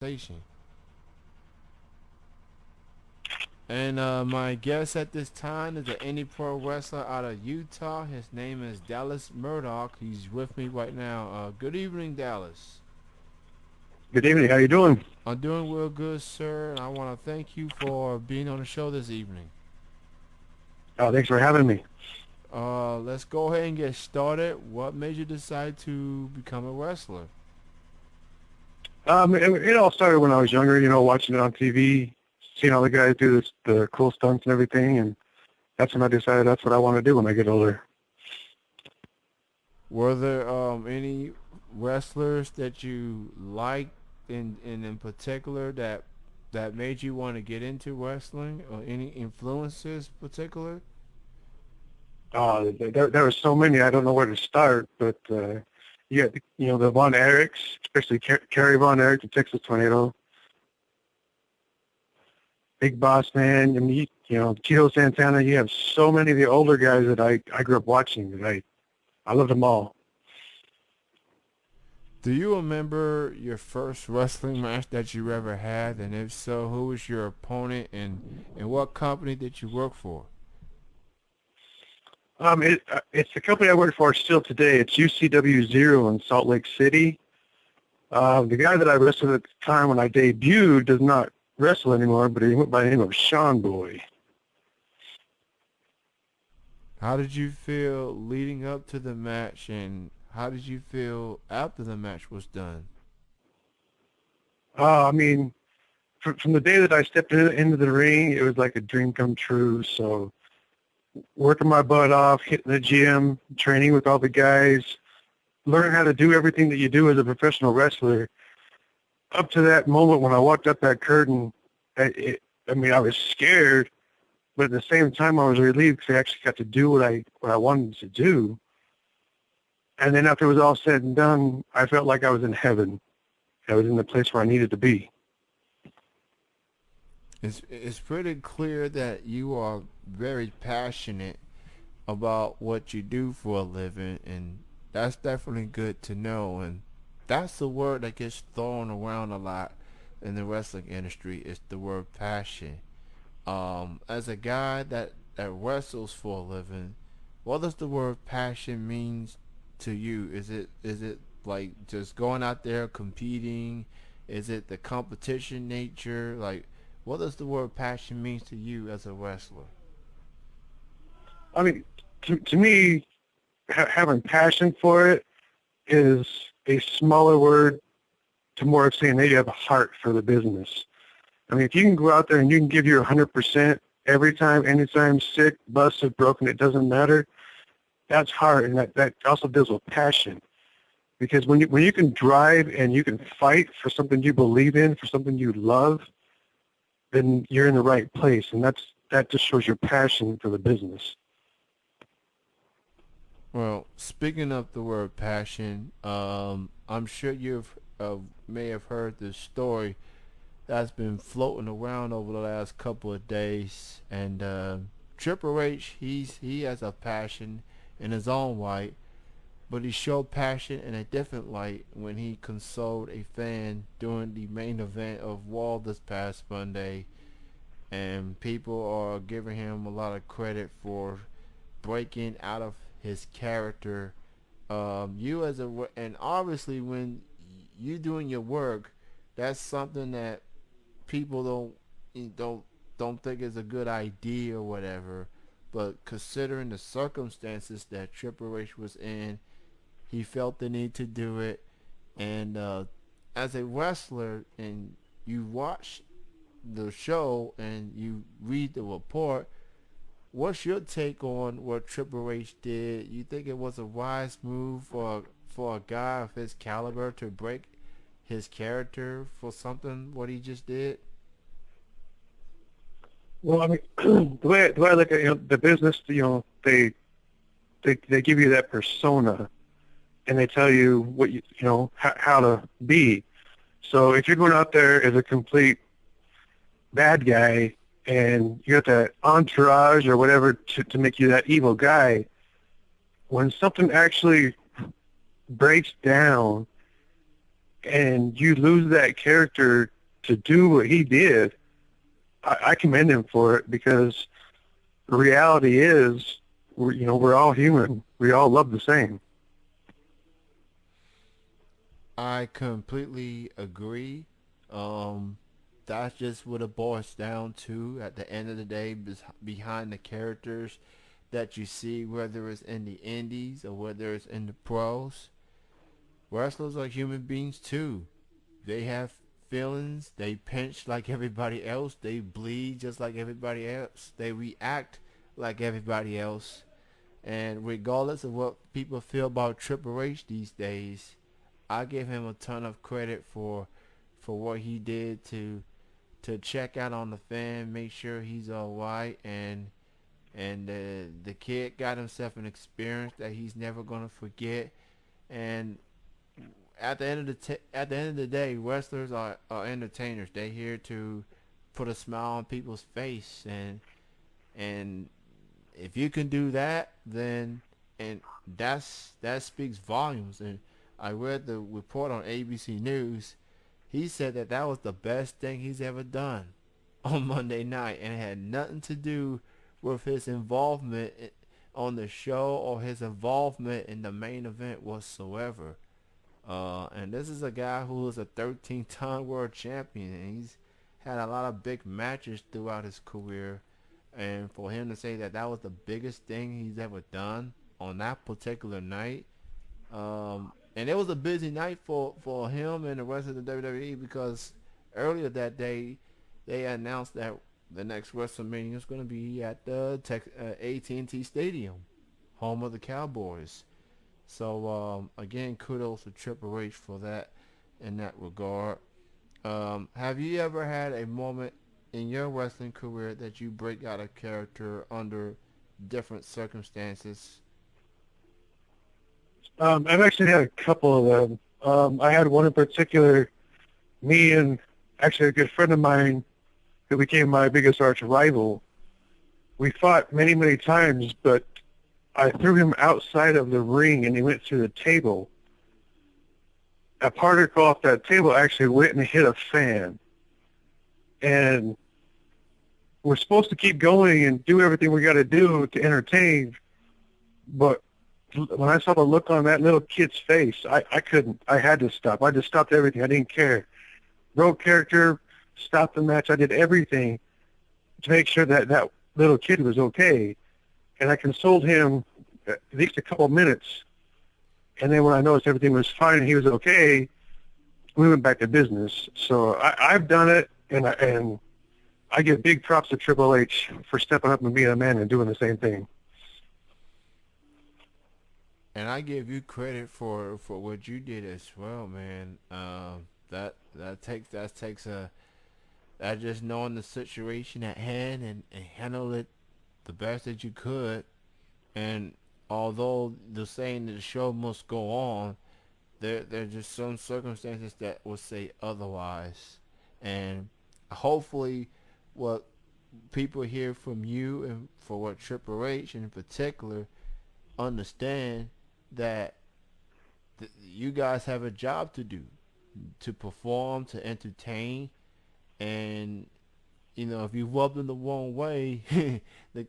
Station. And my guest at this time is an indie pro wrestler out of Utah. His name is Dallas Murdock. He's with me right now. Good evening, Dallas. Good evening. How you doing? I'm doing real good, sir, and I want to thank you for being on the show this evening. Oh, thanks for having me. Let's go ahead and get started. What made you decide to become a wrestler? It all started when I was younger. Watching it on TV, seeing all the guys do the cool stunts and everything, and that's when I decided that's what I want to do when I get older. Were there any wrestlers that you liked in particular that made you want to get into wrestling, or any influences particular? There were so many. I don't know where to start, but yeah, the Von Erichs, especially Kerry Von Erich, the Texas Tornado, Big Boss Man, and Tito Santana. You have so many of the older guys that I grew up watching that I loved them all. Do you remember your first wrestling match that you ever had, and if so, who was your opponent, and what company did you work for? It's the company I work for still today. It's UCW Zero in Salt Lake City. The guy that I wrestled at the time when I debuted does not wrestle anymore, but he went by the name of Sean Boy. How did you feel leading up to the match, and how did you feel after the match was done? I mean, from the day that I stepped into the ring, it was like a dream come true. So working my butt off, hitting the gym, training with all the guys, learning how to do everything that you do as a professional wrestler. Up to that moment when I walked up that curtain, I was scared, but at the same time I was relieved because I actually got to do what I wanted to do. And then after it was all said and done, I felt like I was in heaven. I was in the place where I needed to be. It's pretty clear that you are very passionate about what you do for a living, and that's definitely good to know. And that's the word that gets thrown around a lot in the wrestling industry. Is the word passion. As a guy that wrestles for a living, what does the word passion means to you? Is it like just going out there competing? Is it the competition nature? Like, what does the word passion mean to you as a wrestler? I mean, to me, having passion for it is a smaller word to more of saying that you have a heart for the business. I mean, if you can go out there and you can give your 100% every time, anytime, sick, busted, broken, it doesn't matter, that's hard, and that also deals with passion. Because when you can drive and you can fight for something you believe in, for something you love, then you're in the right place, and that just shows your passion for the business. Well, speaking of the word passion, I'm sure you've may have heard this story that's been floating around over the last couple of days. And Triple H, he has a passion in his own right, but he showed passion in a different light when he consoled a fan during the main event of Raw this past Monday. And people are giving him a lot of credit for breaking out of his character. You as a and obviously when you doing your work, that's something that people don't think is a good idea or whatever. But considering the circumstances that Triple H was in, he felt the need to do it. And as a wrestler, and you watch the show and you read the report, what's your take on what Triple H did? You think it was a wise move for a guy of his caliber to break his character for something what he just did? Well, I mean, the way I look at the business, they give you that persona, and they tell you what how to be. So if you're going out there as a complete bad guy and you got that entourage or whatever to make you that evil guy, when something actually breaks down and you lose that character to do what he did, I commend him for it, because the reality is, we're all human. We all love the same. I completely agree. Um, that's just what it boils down to at the end of the day, behind the characters that you see, whether it's in the indies or whether it's in the pros. Wrestlers are human beings too. They have feelings. They pinch like everybody else. They bleed just like everybody else. They react like everybody else. And regardless of what people feel about Triple H these days, I give him a ton of credit for what he did to check out on the fan, make sure he's all right, and the kid got himself an experience that he's never gonna forget. And at the end of the day, wrestlers are entertainers. They're here to put a smile on people's face, and if you can do that, then and that speaks volumes. And I read the report on ABC News. He said that that was the best thing he's ever done on Monday night, and it had nothing to do with his involvement on the show or his involvement in the main event whatsoever. And this is a guy who is a 13-time world champion, and he's had a lot of big matches throughout his career. And for him to say that that was the biggest thing he's ever done on that particular night, and it was a busy night for him and the rest of the WWE, because earlier that day they announced that the next WrestleMania is going to be at the AT&T Stadium, home of the Cowboys. So again, kudos to Triple H for that in that regard. Have you ever had a moment in your wrestling career that you break out a character under different circumstances? I've actually had a couple of them. I had one in particular. Me and actually a good friend of mine, who became my biggest arch rival, we fought many, many times, but I threw him outside of the ring and he went through the table. A particle off that table actually went and hit a fan. And we're supposed to keep going and do everything we got to do to entertain, but when I saw the look on that little kid's face, I couldn't. I had to stop. I just stopped everything. I didn't care. Wrote character, stopped the match. I did everything to make sure that that little kid was okay. And I consoled him at least a couple of minutes. And then when I noticed everything was fine and he was okay, we went back to business. So I've done it, and I give big props to Triple H for stepping up and being a man and doing the same thing. And I give you credit for what you did as well, man. That takes a that just knowing the situation at hand and handle it the best that you could. And although the saying that the show must go on, there's just some circumstances that will say otherwise. And hopefully, what people hear from you and for what Triple H in particular understand that you guys have a job to do, to perform, to entertain, and if you rub them the wrong way,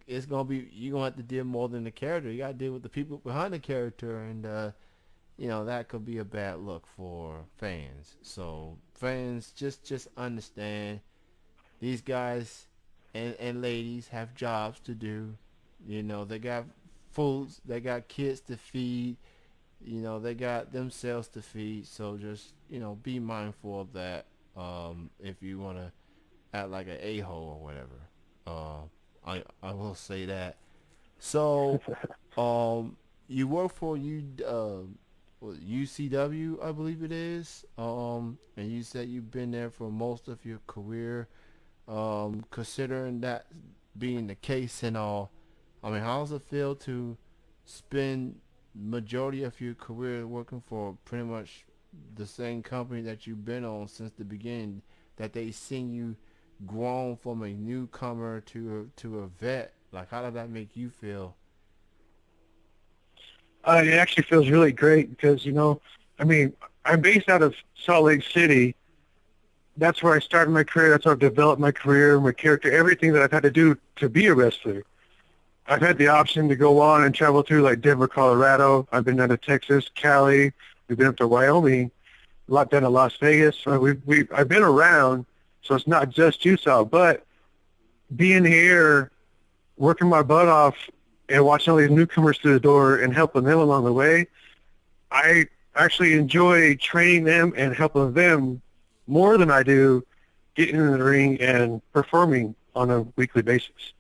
it's gonna be you're gonna have to deal more than the character. You gotta deal with the people behind the character, and that could be a bad look for fans. So fans, just understand these guys and ladies have jobs to do. They got foods, they got kids to feed, they got themselves to feed. So just be mindful of that. If you want to act like an a-hole or whatever, I will say that. So you work for UCW, I believe it is, and you said you've been there for most of your career. Considering that being the case and all, I mean, how does it feel to spend majority of your career working for pretty much the same company that you've been on since the beginning, that they seen you grown from a newcomer to a vet? Like, how did that make you feel? It actually feels really great because, I mean, I'm based out of Salt Lake City. That's where I started my career. That's how I've developed my career, my character, everything that I've had to do to be a wrestler. I've had the option to go on and travel through like Denver, Colorado. I've been down to Texas, Cali. We've been up to Wyoming, a lot down to Las Vegas. I've been around, so it's not just Utah. But being here, working my butt off, and watching all these newcomers through the door and helping them along the way, I actually enjoy training them and helping them more than I do getting in the ring and performing on a weekly basis.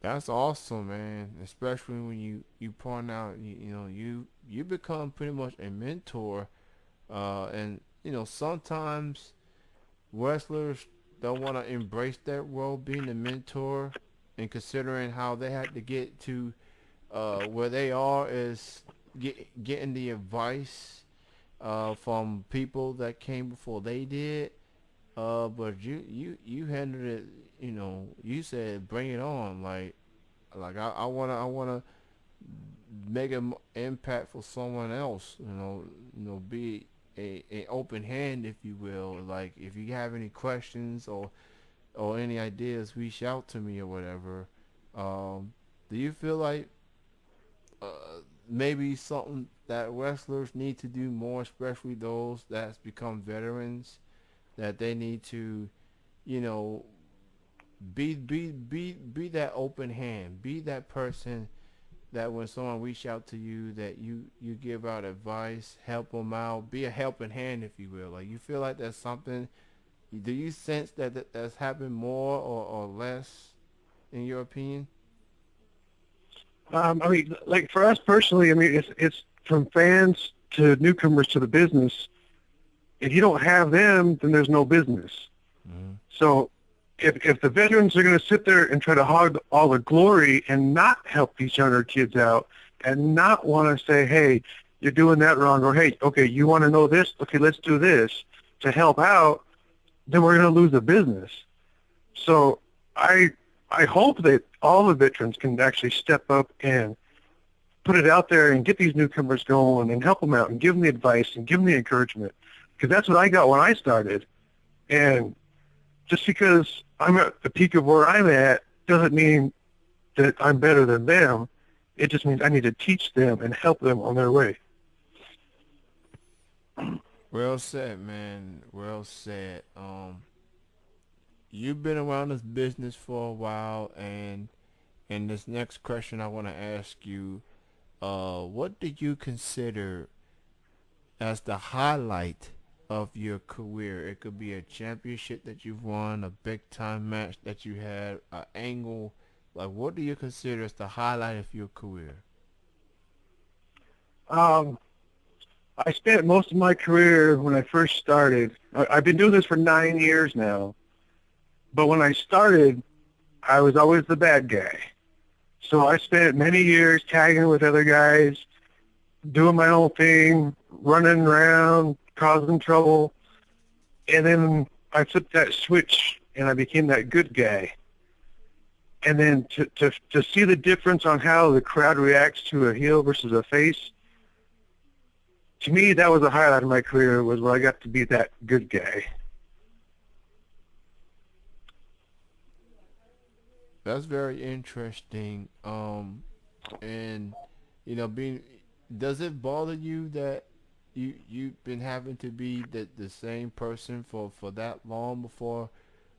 That's awesome, man. Especially when you point out, you become pretty much a mentor, and sometimes wrestlers don't want to embrace that role, being a mentor, and considering how they had to get to where they are is getting the advice from people that came before they did. But you handled it. You said bring it on. I wanna make an impact for someone else. Be a open hand, if you will. Like if you have any questions or any ideas, reach out to me or whatever. Do you feel like maybe something that wrestlers need to do more, especially those that's become veterans, that they need to, you know, be that open hand, be that person that when someone reach out to you, that you give out advice, help them out, be a helping hand, if you will. Like you feel like that's something. Do you sense that's happened more or less, in your opinion? I mean, like for us personally, I mean, it's from fans to newcomers to the business. If you don't have them, then there's no business. Mm-hmm. So if the veterans are going to sit there and try to hog all the glory and not help these younger kids out and not want to say, hey, you're doing that wrong, or hey, okay, you want to know this? Okay, let's do this to help out, then we're going to lose the business. So I hope that all the veterans can actually step up and put it out there and get these newcomers going and help them out and give them the advice and give them the encouragement, because that's what I got when I started. And just because I'm at the peak of where I'm at doesn't mean that I'm better than them. It just means I need to teach them and help them on their way. Well said, man. Well said. You've been around this business for a while, and in this next question I want to ask you, what do you consider as the highlight of your career? It could be a championship that you've won, a big time match that you had, an angle. Like, what do you consider as the highlight of your career? I spent most of my career when I first started. I've been doing this for 9 years now. But when I started, I was always the bad guy. So I spent many years tagging with other guys, doing my own thing, running around, causing trouble. And then I flipped that switch and I became that good guy. And then to see the difference on how the crowd reacts to a heel versus a face, to me, that was the highlight of my career, was where I got to be that good guy. That's very interesting. And does it bother you that you've been having to be the same person for that long before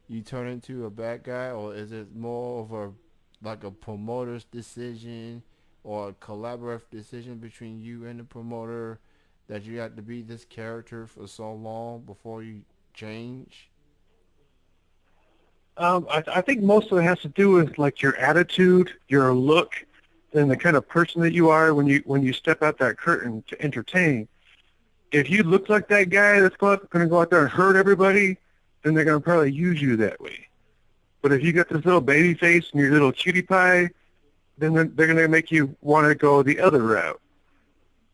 you turn into a bad guy, or is it more of a promoter's decision or a collaborative decision between you and the promoter, that you have to be this character for so long before you change? I think most of it has to do with like your attitude, your look, and the kind of person that you are when you step out that curtain to entertain. If you look like that guy that's going to go out there and hurt everybody, then they're going to probably use you that way. But if you got this little baby face and your little cutie pie, then they're going to make you want to go the other route.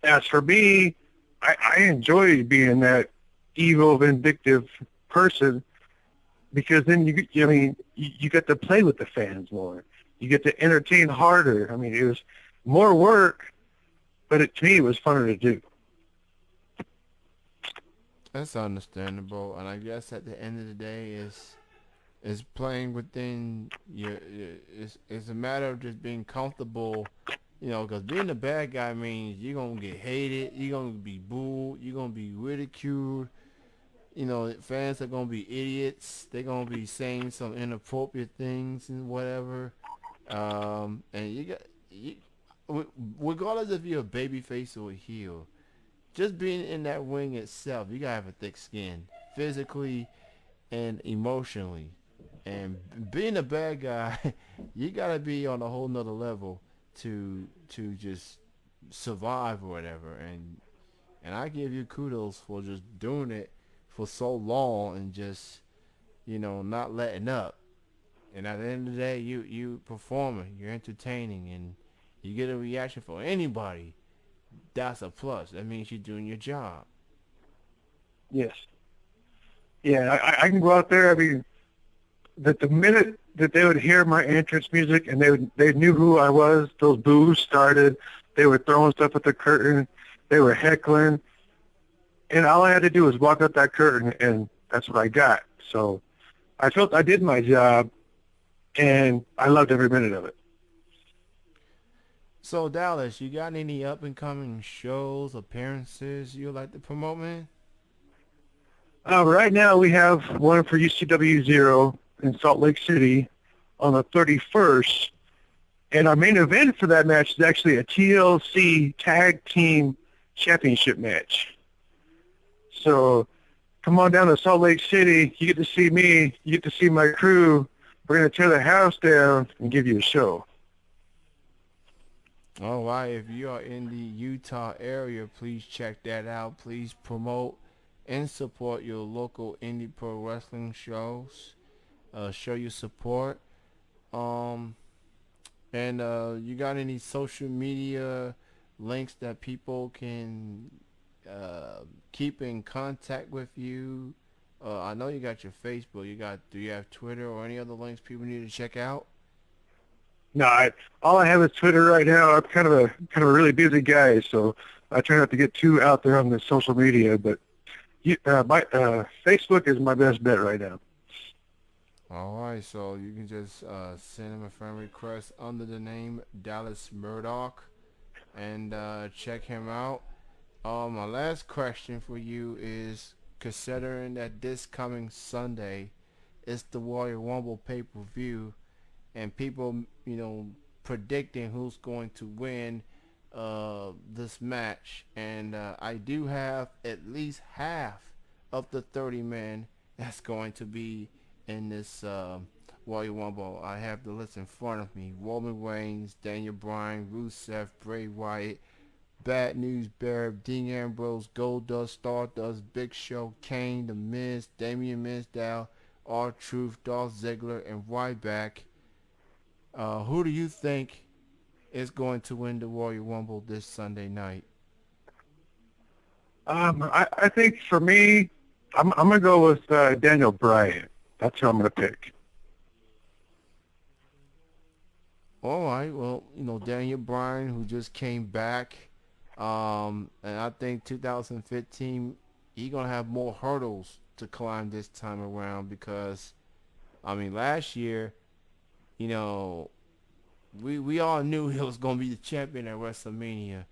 As for me, I enjoy being that evil, vindictive person, because then you get to play with the fans more. You get to entertain harder. I mean, it was more work, but to me, it was funner to do. That's understandable, and I guess at the end of the day, is playing within it's a matter of just being comfortable, because being a bad guy means you're gonna get hated, you're gonna be booed, you're gonna be ridiculed. Fans are gonna be idiots. They're gonna be saying some inappropriate things and whatever. And regardless if you're a baby face or a heel, just being in that ring itself, you gotta have a thick skin, physically and emotionally. And being a bad guy, you gotta be on a whole nother level to just survive or whatever. And I give you kudos for just doing it for so long and just not letting up. And at the end of the day, you performing, you're entertaining, and you get a reaction for anybody. That's a plus. That means you're doing your job. Yes. Yeah, I can go out there. I mean, that the minute that they would hear my entrance music and they knew who I was, those boos started. They were throwing stuff at the curtain. They were heckling. And all I had to do was walk up that curtain, and that's what I got. So I felt I did my job, and I loved every minute of it. So Dallas, you got any up and coming shows, appearances you'd like to promote, man? Right now we have one for UCW Zero in Salt Lake City on the 31st. And our main event for that match is actually a TLC Tag Team Championship match. So come on down to Salt Lake City. You get to see me. You get to see my crew. We're going to tear the house down and give you a show. All right, if you are in the Utah area, please check that out. Please promote and support your local indie pro wrestling shows. Show your support. Um, and you got any social media links that people can keep in contact with you? I know you got your Facebook. Do you have Twitter or any other links people need to check out? No, all I have is Twitter right now. I'm kind of a really busy guy, so I try not to get too out there on the social media. But my Facebook is my best bet right now. All right, so you can just send him a friend request under the name Dallas Murdock and check him out. My last question for you is, considering that this coming Sunday is the Royal Rumble pay-per-view, and people, predicting who's going to win this match, and I do have at least half of the 30 men that's going to be in this Royal Rumble. I have the list in front of me: Roman Reigns, Daniel Bryan, Rusev, Bray Wyatt, Bad News Barrett, Dean Ambrose, Goldust, Stardust, Big Show, Kane, The Miz, Damian Mizdow, R-Truth, Dolph Ziggler, and Ryback. Who do you think is going to win the Royal Rumble this Sunday night? I think for me, I'm gonna go with Daniel Bryan. That's who I'm gonna pick. All right, well, Daniel Bryan, who just came back, and I think 2015, he's gonna have more hurdles to climb this time around because, last year, we all knew he was gonna be the champion at WrestleMania.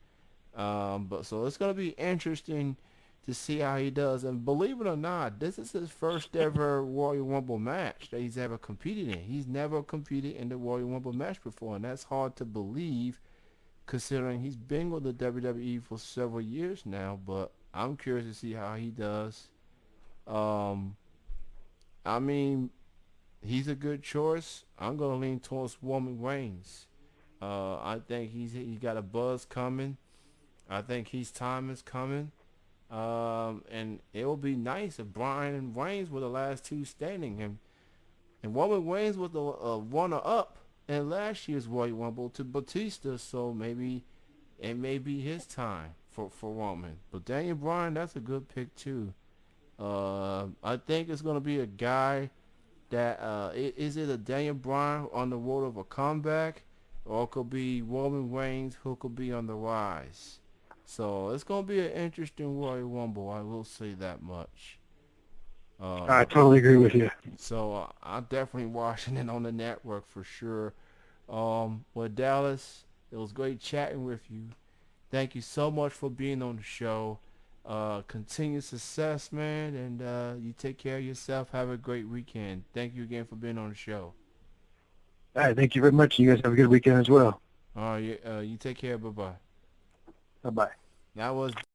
But so it's gonna be interesting to see how he does. And believe it or not, this is his first ever Royal Rumble match that he's ever competed in. He's never competed in the Royal Rumble match before, and that's hard to believe considering he's been with the WWE for several years now. But I'm curious to see how he does. Um, I mean, he's a good choice. I'm gonna lean towards Roman Reigns. I think he got a buzz coming. I think his time is coming. And it will be nice if Bryan and Reigns were the last two standing. And Roman Reigns was the runner-up in last year's Royal Rumble to Batista, so maybe it may be his time for Roman. But Daniel Bryan, that's a good pick too. I think it's going to be a guy that is it a Daniel Bryan on the road of a comeback, or it could be Roman Reigns who could be on the rise. So it's gonna be an interesting Royal Rumble. I will say that much. I Uh, totally agree with you. so I'm definitely watching it on the network for sure. Well, Dallas, it was great chatting with you. Thank you so much for being on the show. Continued success, man, and you take care of yourself. Have a great weekend. Thank you again for being on the show. All right, thank you very much. You guys have a good weekend as well. All right, you take care. Bye bye. Bye-bye. That was